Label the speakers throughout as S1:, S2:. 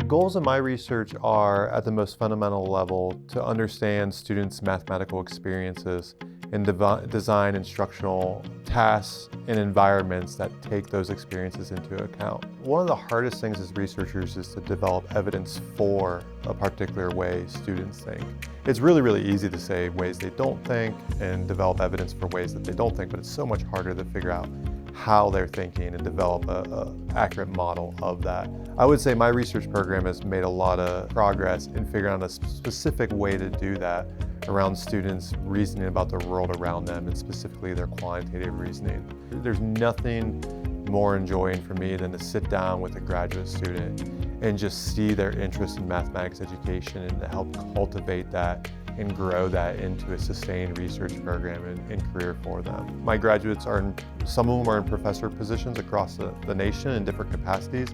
S1: goals of my research are, at the most fundamental level, to understand students' mathematical experiences and design instructional tasks and environments that take those experiences into account. One of the hardest things as researchers is to develop evidence for a particular way students think. It's really easy to say ways they don't think and develop evidence for ways that they don't think, but it's so much harder to figure out how they're thinking and develop an accurate model of that. I would say my research program has made a lot of progress in figuring out a specific way to do that around students reasoning about the world around them, and specifically their quantitative reasoning. There's nothing more enjoying for me than to sit down with a graduate student and just see their interest in mathematics education and to help cultivate that and grow that into a sustained research program and career for them. My graduates some of them are in professor positions across the nation in different capacities.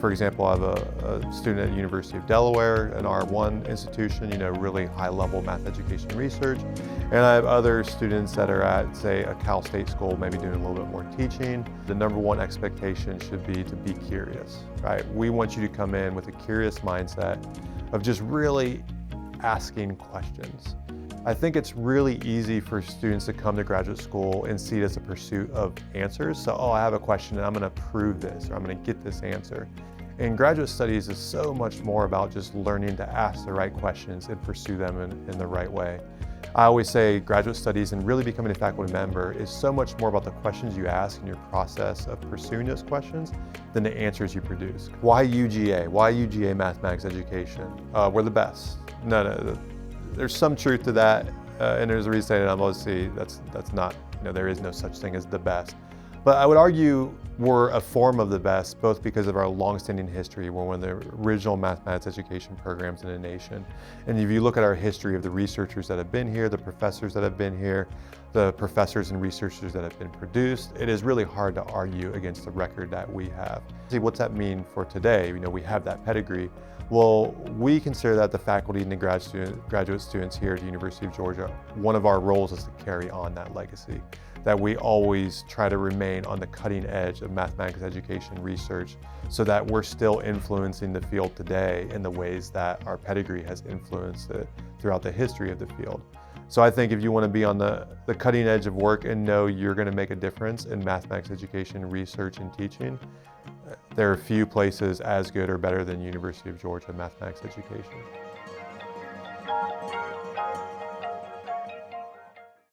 S1: For example, I have a student at the University of Delaware, an R1 institution, really high-level math education research. And I have other students that are at, say, a Cal State school, maybe doing a little bit more teaching. The number one expectation should be to be curious, right? We want you to come in with a curious mindset of just really asking questions. I think it's really easy for students to come to graduate school and see it as a pursuit of answers. So, I have a question and I'm going to prove this, or I'm going to get this answer. And graduate studies is so much more about just learning to ask the right questions and pursue them in the right way. I always say graduate studies and really becoming a faculty member is so much more about the questions you ask and your process of pursuing those questions than the answers you produce. Why UGA? Why UGA mathematics education? We're the best. No, there's some truth to that, and there's a reason that obviously that's not, there is no such thing as the best. But I would argue we're a form of the best, both because of our long-standing history. We're one of the original mathematics education programs in the nation. And if you look at our history of the researchers that have been here, the professors that have been here, the professors and researchers that have been produced, it is really hard to argue against the record that we have. See, what's that mean for today? We have that pedigree. Well, we consider that the faculty and the graduate students here at the University of Georgia, one of our roles is to carry on that legacy, that we always try to remain on the cutting edge of mathematics education research so that we're still influencing the field today in the ways that our pedigree has influenced it throughout the history of the field. So I think if you want to be on the cutting edge of work and know you're going to make a difference in mathematics education, research, and teaching, there are few places as good or better than University of Georgia mathematics education.